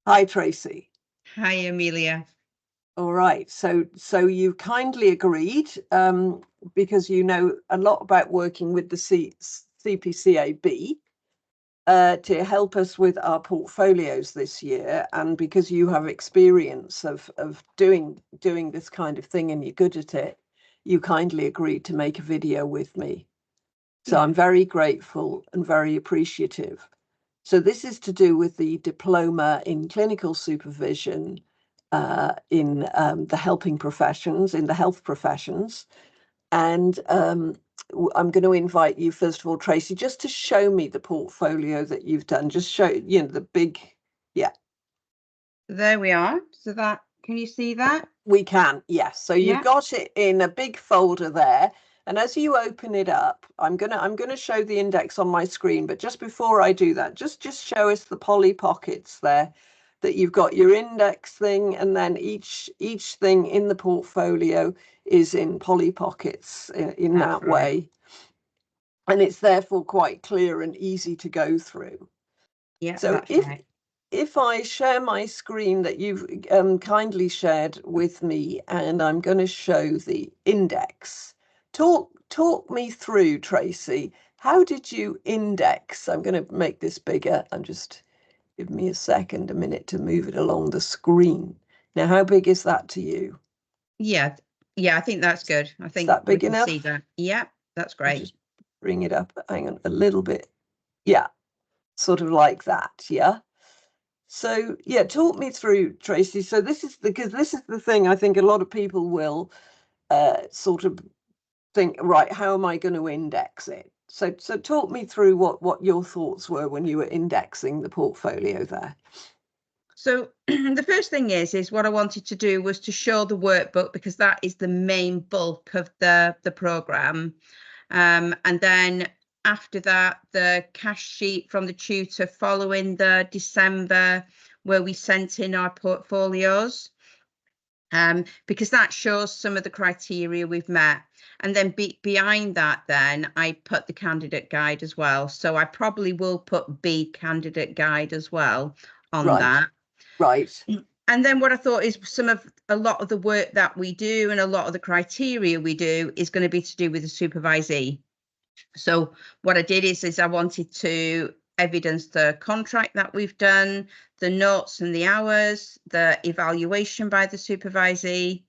Hi, Tracy. Hi, Amelia. All right. So you kindly agreed, because you know a lot about working with the CPCAB, to help us with our portfolios this year, and because you have experience of doing this kind of thing and you're good at it, you kindly agreed to make a video with me. So Yeah. I'm very grateful and very appreciative. So this is to do with the diploma in clinical supervision, in the helping professions, in the health professions. And I'm going to invite you, first of all, Tracy, just to show me the portfolio that you've done. Just show, the big, yeah. There we are. So can you see that? We can, yes. So you've Yeah. got it in a big folder there. And as you open it up, I'm gonna show the index on my screen, but just before I do that, just show us the Polly pockets there, that you've got your index thing, and then each thing in the portfolio is in Polly pockets in That's that right. way. And it's therefore quite clear and easy to go through. Yeah, So that's right. if I share my screen that you've kindly shared with me, and I'm going to show the index. Talk me through, Tracy. How did you index? I'm going to make this bigger. I'm just give me a minute to move it along the screen. Now, how big is that to you? Yeah. Yeah, I think that's good. I Is think that we big can see enough? that. Yeah, that's I'll great. just bring it up. Hang on a little bit. Yeah, sort of like that. Yeah. So yeah, talk me through, Tracy. So because this is the thing I think a lot of people will sort of think, right, how am I going to index it? So talk me through what your thoughts were when you were indexing the portfolio there. So the first thing is what I wanted to do was to show the workbook, because that is the main bulk of the program. And then after that, the cash sheet from the tutor following the December, where we sent in our portfolios. Because that shows some of the criteria we've met. And then behind that, then I put the candidate guide as well. So I probably will put B candidate guide as well on Right, that. right. And then what I thought is a lot of the work that we do and a lot of the criteria we do is going to be to do with the supervisee. So what I did is I wanted to evidence the contract that we've done, the notes and the hours, the evaluation by the supervisee.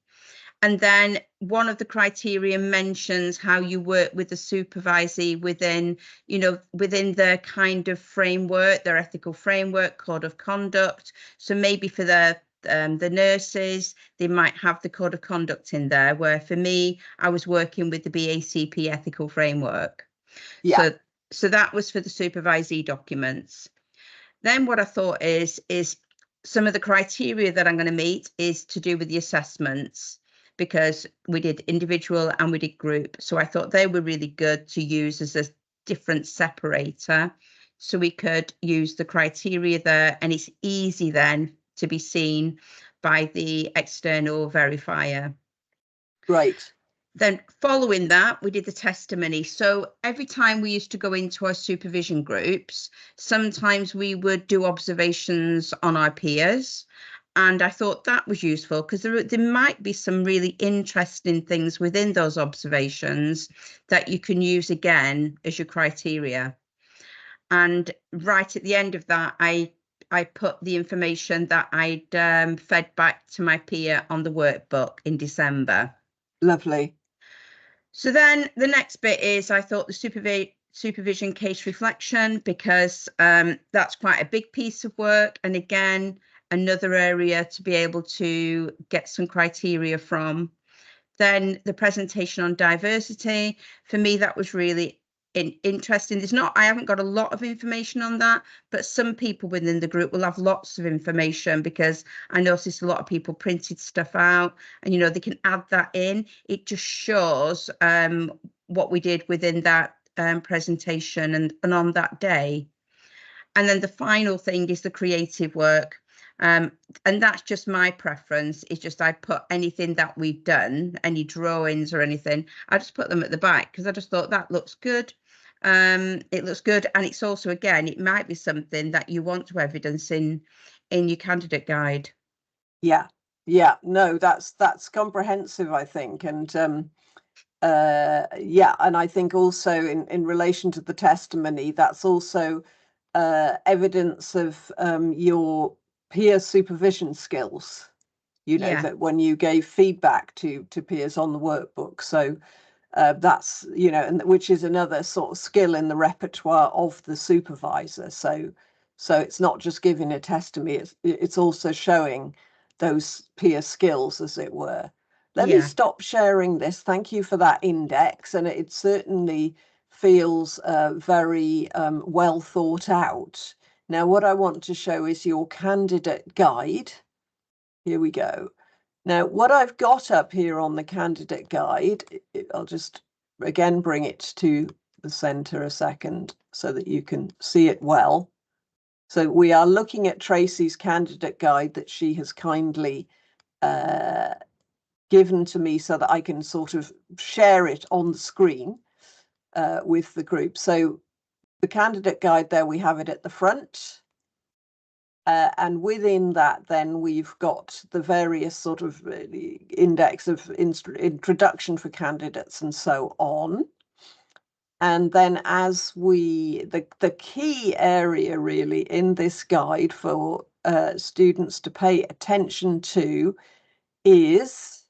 And then one of the criteria mentions how you work with the supervisee within the kind of framework, their ethical framework, code of conduct. So maybe for the nurses, they might have the code of conduct in there, where for me, I was working with the BACP ethical framework. Yeah, So that was for the supervisee documents. Then what I thought is some of the criteria that I'm going to meet is to do with the assessments, because we did individual and we did group. So I thought they were really good to use as a different separator. So we could use the criteria there, and it's easy then to be seen by the external verifier. great. Then following that, we did the testimony. So every time we used to go into our supervision groups, sometimes we would do observations on our peers. And I thought that was useful because there might be some really interesting things within those observations that you can use again as your criteria. And right at the end of that, I put the information that I'd fed back to my peer on the workbook in December. Lovely. So then the next bit is I thought the supervision case reflection, because that's quite a big piece of work. And again, another area to be able to get some criteria from. Then the presentation on diversity, for me, that was really interesting. I haven't got a lot of information on that, but some people within the group will have lots of information, because I noticed a lot of people printed stuff out, and they can add that in. It just shows what we did within that presentation and on that day. And then the final thing is the creative work. And that's just my preference. It's just I put anything that we've done, any drawings or anything, I just put them at the back, because I just thought that looks good. It looks good. And it's also, again, it might be something that you want to evidence in in your candidate guide. Yeah, no, that's comprehensive, I think. And yeah, and I think also in relation to the testimony, that's also evidence of your peer supervision skills, you know, Yeah. that when you gave feedback to peers on the workbook. So that's, you know, and which is another sort of skill in the repertoire of the supervisor. So it's not just giving a testimony, it's also showing those peer skills, as it were. Let me Yeah. stop sharing this. Thank you for that index, and it certainly feels very well thought out. Now, what I want to show is your candidate guide. Here we go. Now, what I've got up here on the candidate guide, I'll just again bring it to the center a second so that you can see it well. So we are looking at Tracey's candidate guide that she has kindly given to me so that I can sort of share it on the screen with the group. So the candidate guide there, we have it at the front. And within that, then we've got the various sort of index of introduction for candidates and so on. And then as the key area really in this guide for students to pay attention to is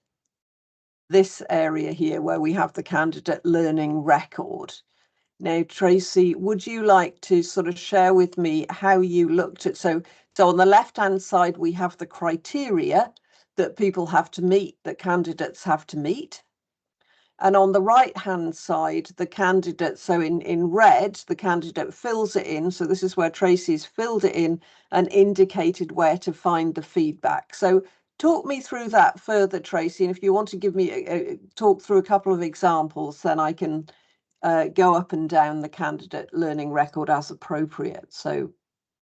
this area here where we have the candidate learning record. Now, Tracey, would you like to sort of share with me how you looked at, so on the left-hand side, we have the criteria that people have to meet, that candidates have to meet. And on the right-hand side, the candidate, so in red, the candidate fills it in. So this is where Tracey's filled it in and indicated where to find the feedback. So talk me through that further, Tracey. And if you want to give me talk through a couple of examples, then I can go up and down the candidate learning record as appropriate. So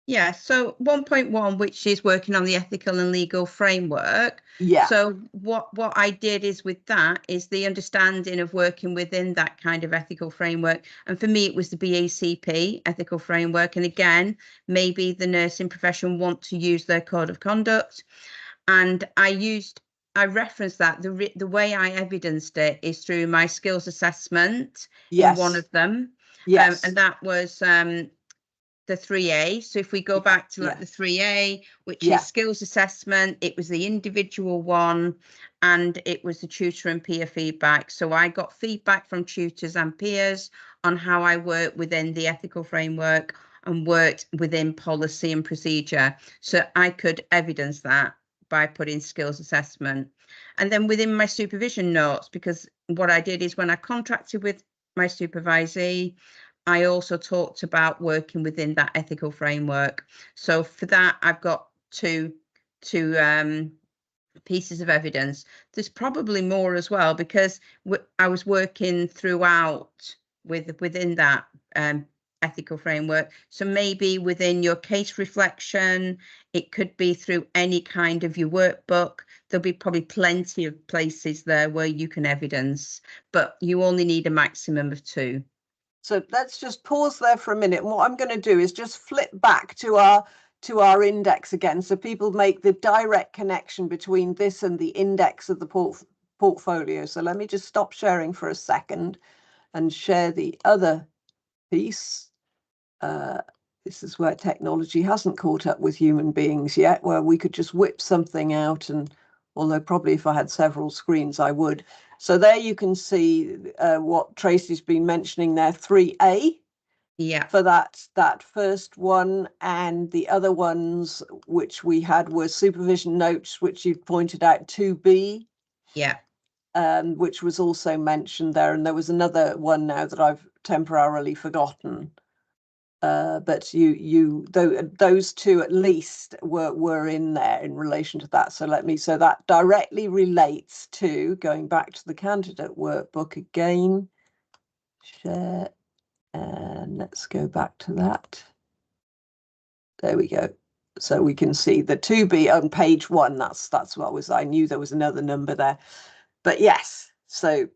yeah, so 1.1, which is working on the ethical and legal framework. yeah. So what I did is with that is the understanding of working within that kind of ethical framework. And for me, it was the BACP ethical framework. And again, maybe the nursing profession want to use their code of conduct. And I referenced that the way I evidenced it is through my skills assessment in one of them. Yes. And that was the 3A. So if we go back to like the 3A, which is skills assessment, it was the individual one, and it was the tutor and peer feedback. So I got feedback from tutors and peers on how I work within the ethical framework and worked within policy and procedure. So I could evidence that by putting skills assessment. And then within my supervision notes, because what I did is when I contracted with my supervisee, I also talked about working within that ethical framework. So for that, I've got two pieces of evidence. There's probably more as well, because I was working throughout within that ethical framework. So maybe within your case reflection, it could be through any kind of your workbook. There'll be probably plenty of places there where you can evidence, but you only need a maximum of 2. So let's just pause there for a minute. And what I'm going to do is just flip back to our index again, so people make the direct connection between this and the index of the portfolio. So let me just stop sharing for a second and share the other piece. This is where technology hasn't caught up with human beings yet, where we could just whip something out, and although probably if I had several screens, I would. So there you can see what Tracey's been mentioning there, 3A. Yeah. For that first one, and the other ones which we had were supervision notes, which you pointed out, 2B. Yeah. Which was also mentioned there, and there was another one now that I've temporarily forgotten. But those 2 at least were in there in relation to that. So so that directly relates to going back to the candidate workbook again. Share, and let's go back to that. There we go. So we can see the 2B on page 1. That's what I knew there was another number there, but yes. So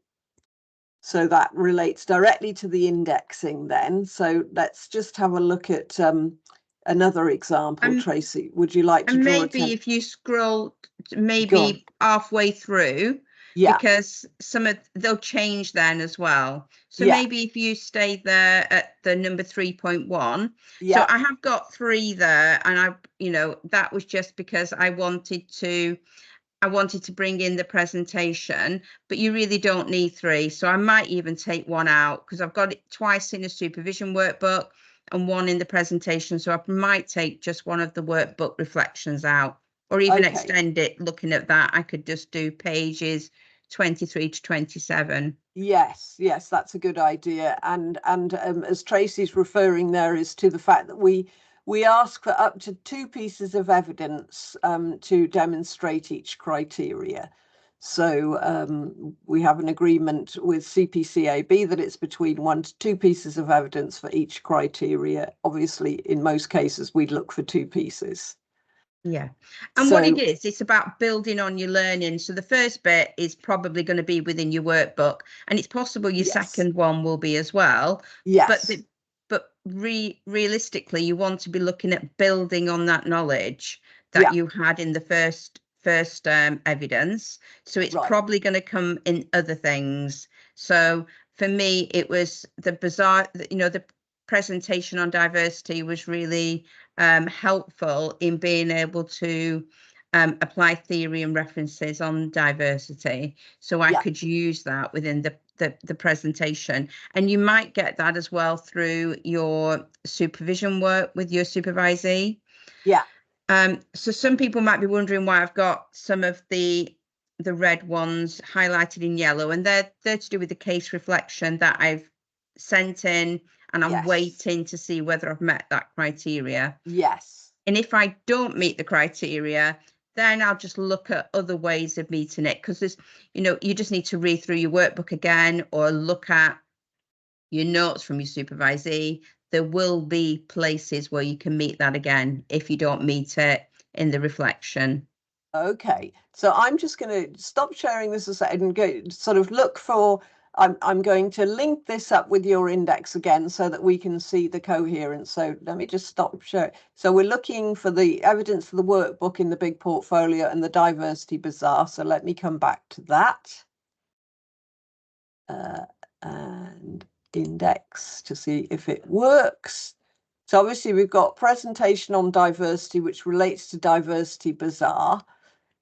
that relates directly to the indexing then. So let's just have a look at another example, Tracey? Would you like to and draw maybe attention? if you scroll maybe halfway through, Yeah. because they'll change then as well. So Yeah. maybe if you stay there at the number 3.1. Yeah. So I have got 3 there, and that was just because I wanted to bring in the presentation, but you really don't need 3. So I might even take 1 out, because I've got it twice in a supervision workbook and 1 in the presentation. So I might take just 1 of the workbook reflections out, or even extend it. Looking at that, I could just do pages 23 to 27. Yes, that's a good idea. And as Tracey's referring there is to the fact that we ask for up to 2 pieces of evidence to demonstrate each criteria. So we have an agreement with CPCAB that it's between 1 to 2 pieces of evidence for each criteria. Obviously, in most cases, we'd look for 2 pieces. Yeah. And what it is, it's about building on your learning. So the first bit is probably going to be within your workbook, and it's possible your second one will be as well. Yes. But realistically, you want to be looking at building on that knowledge that you had in the first evidence. So it's probably going to come in other things. So for me, it was the presentation on diversity was really helpful in being able to apply theory and references on diversity. So I could use that within the presentation. And you might get that as well through your supervision work with your supervisee. Yeah. So some people might be wondering why I've got some of the red ones highlighted in yellow, and they're to do with the case reflection that I've sent in, and I'm waiting to see whether I've met that criteria. Yes. And if I don't meet the criteria, then I'll just look at other ways of meeting it, because there's, you just need to read through your workbook again or look at your notes from your supervisee. There will be places where you can meet that again if you don't meet it in the reflection. Okay, so I'm just going to stop sharing this a second and go sort of look for, I'm going to link this up with your index again so that we can see the coherence. So let me just stop sharing. So we're looking for the evidence for the workbook in the big portfolio and the diversity bazaar. So let me come back to that. And index to see if it works. So obviously we've got presentation on diversity, which relates to diversity bazaar.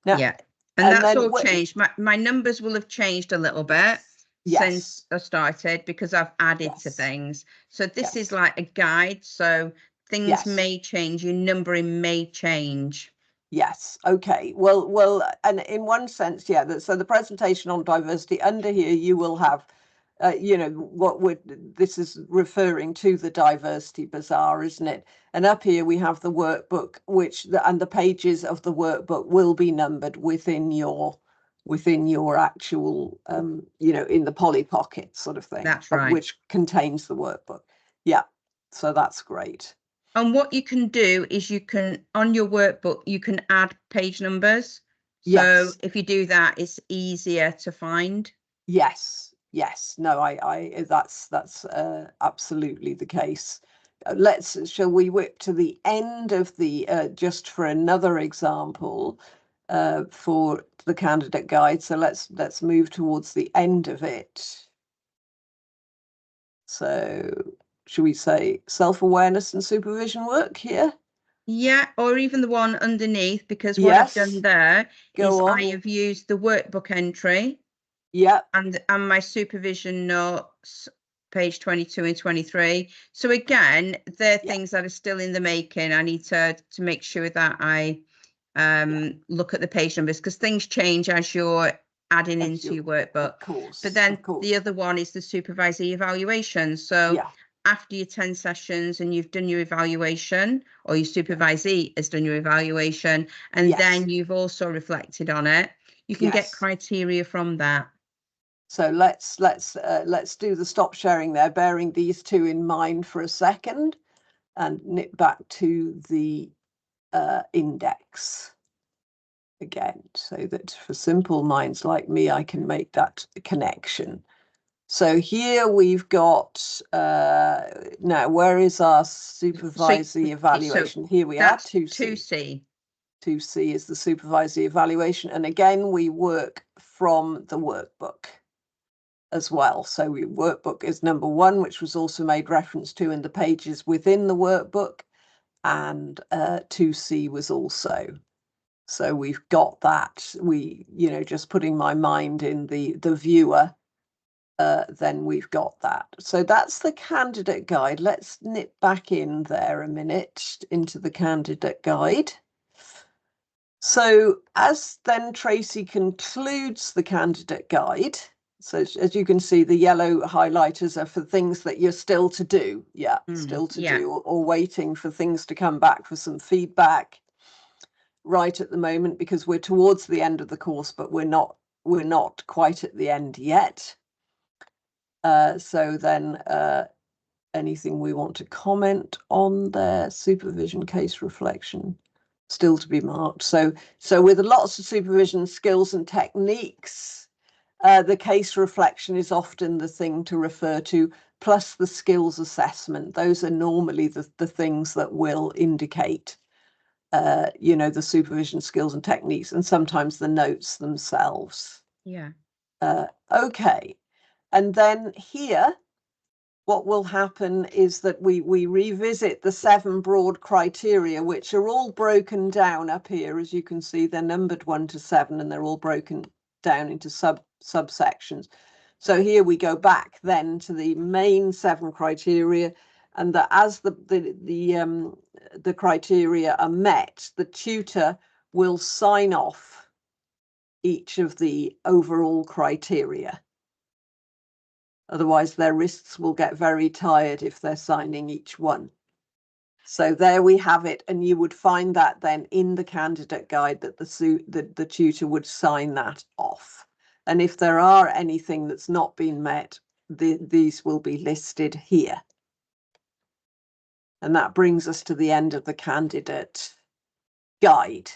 Now, yeah, and that's all changed. My numbers will have changed a little bit since I started, because I've added to things. So this is like a guide. So things may change. Your numbering may change. Yes. Okay. Well, and in one sense, so the presentation on diversity, under here you will have, this is referring to the diversity bazaar, isn't it? And up here we have the workbook, and the pages of the workbook will be numbered within your actual, in the Polly Pocket sort of thing. That's right. Which contains the workbook. Yeah. So that's great. And what you can do is on your workbook, you can add page numbers. So if you do that, it's easier to find. Yes. No, that's absolutely the case. Shall we whip to the end of the, just for another example, for the candidate guide. So let's move towards the end of it. So should we say self-awareness and supervision work here? Yeah, or even the one underneath, because what I've done there is I have used the workbook entry. Yeah. And my supervision notes, page 22 and 23. So again, they're things that are still in the making. I need to make sure that I look at the page numbers, because things change as you're adding into your workbook. Of course. But then the other one is the supervisee evaluation. So after your 10 sessions and you've done your evaluation, or your supervisee has done your evaluation, and then you've also reflected on it, you can get criteria from that. So let's do the stop sharing there, bearing these 2 in mind for a second, and nip back to the index again, so that for simple minds like me, I can make that connection. So here we've got, now where is our supervisory evaluation? Here we are, 2C. 2C. 2C is the supervisory evaluation. And again, we work from the workbook as well. So workbook is number 1, which was also made reference to in the pages within the workbook. And 2C was also. So we've got that. Just putting my mind in the viewer, then we've got that. So that's the candidate guide. Let's nip back in there a minute into the candidate guide. So as then Tracey concludes the candidate guide, so as you can see, the yellow highlighters are for things that you're still to do. Yeah, still to do, or waiting for things to come back for some feedback right at the moment, because we're towards the end of the course, but we're not quite at the end yet. So then anything we want to comment on there, supervision case reflection, still to be marked. So with lots of supervision skills and techniques, the case reflection is often the thing to refer to, plus the skills assessment. Those are normally the things that will indicate, the supervision skills and techniques, and sometimes the notes themselves. Yeah. Okay. And then here, what will happen is that we revisit the 7 broad criteria, which are all broken down up here. As you can see, they're numbered 1 to 7, and they're all broken down into subsections. So here we go back then to the main 7 criteria, and that as the criteria are met, the tutor will sign off each of the overall criteria. Otherwise, their wrists will get very tired if they're signing each one. So there we have it. And you would find that then in the candidate guide that the tutor would sign that off. And if there are anything that's not been met, these will be listed here. And that brings us to the end of the candidate guide.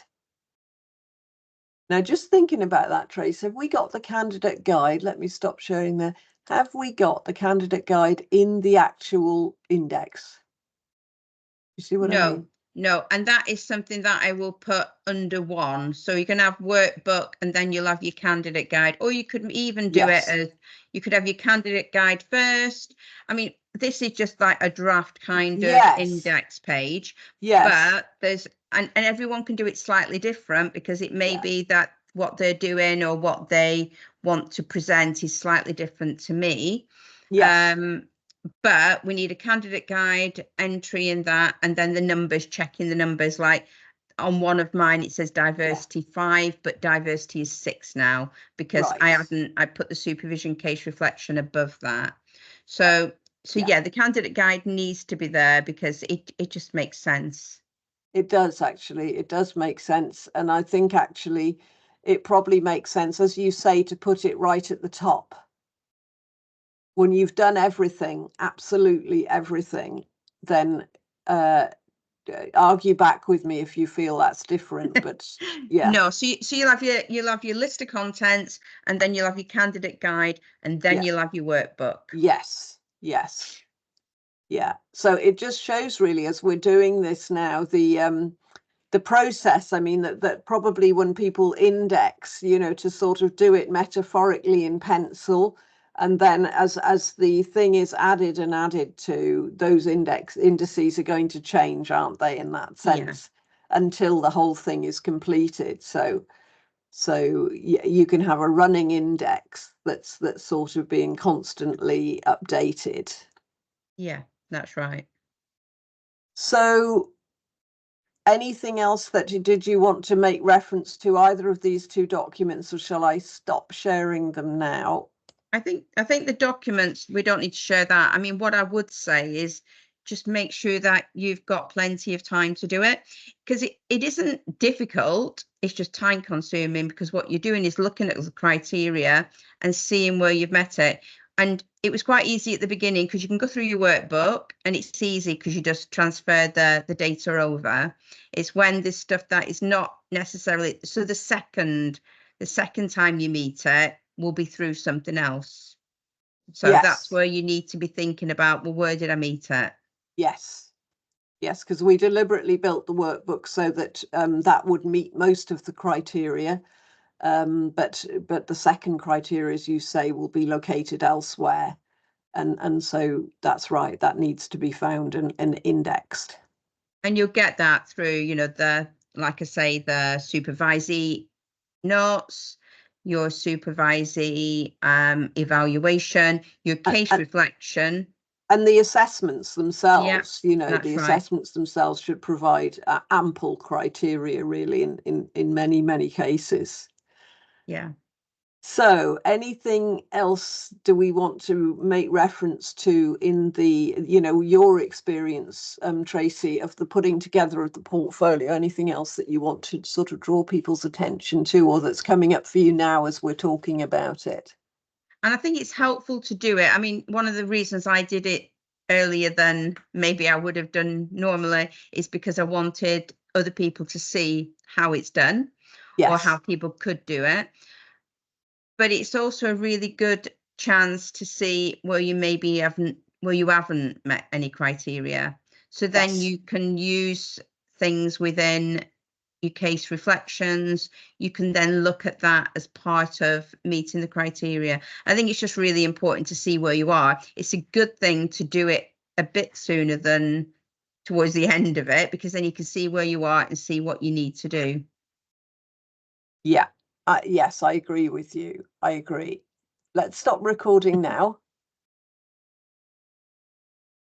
Now, just thinking about that, Trace, have we got the candidate guide? Let me stop sharing there. Have we got the candidate guide in the actual index? You see what I mean? No, and that is something that I will put under 1. So you can have workbook and then you'll have your candidate guide, or you could even do it as, you could have your candidate guide first. I mean, this is just like a draft kind of index page. Yes. But there's, and everyone can do it slightly different, because it may be that what they're doing or what they want to present is slightly different to me. Yes. But we need a candidate guide entry in that, and then the numbers, checking the numbers. Like on one of mine, it says diversity 5, but diversity is 6 now, because I put the supervision case reflection above that. So the candidate guide needs to be there, because it just makes sense. It does, actually. It does make sense. And I think actually it probably makes sense, as you say, to put it right at the top. When you've done everything, absolutely everything, then argue back with me if you feel that's different. But no, so you'll have your list of contents, and then you'll have your candidate guide, and then you'll have your workbook. Yes. Yeah. So it just shows, really, as we're doing this now, the process. I mean, that probably when people index, to sort of do it metaphorically in pencil, and then as the thing is added to, those indices are going to change, aren't they, in that sense, until the whole thing is completed. So you can have a running index that's sort of being constantly updated. Yeah, that's right. So anything else did you want to make reference to either of these 2 documents, or shall I stop sharing them now? I think the documents, we don't need to share that. I mean, what I would say is just make sure that you've got plenty of time to do it, because it isn't difficult. It's just time consuming, because what you're doing is looking at the criteria and seeing where you've met it. And it was quite easy at the beginning, because you can go through your workbook and it's easy because you just transfer the data over. It's when there's stuff that is not necessarily, so the second time you meet it will be through something else. So that's where you need to be thinking about, well, where did I meet it? Yes. Yes, because we deliberately built the workbook so that that would meet most of the criteria. But the second criteria, as you say, will be located elsewhere. And so that's right, that needs to be found and indexed. And you'll get that through, you know, like I say, the supervisee notes, your supervisee evaluation, your case reflection. And the assessments themselves, Yeah, you know, the assessments themselves should provide ample criteria, really, in many, many cases. Yeah. So anything else do we want to make reference to in the, you know, your experience, Tracey, of the putting together of the portfolio? Anything else that you want to sort of draw people's attention to, or that's coming up for you now as we're talking about it? And I think it's helpful to do it. I mean, one of the reasons I did it earlier than maybe I would have done normally is because I wanted other people to see how it's done, or how people could do it. But it's also a really good chance to see where you haven't met any criteria. So then you can use things within your case reflections. You can then look at that as part of meeting the criteria. I think it's just really important to see where you are. It's a good thing to do it a bit sooner than towards the end of it, because then you can see where you are and see what you need to do. Yeah. Yes, I agree with you. I agree. Let's stop recording now.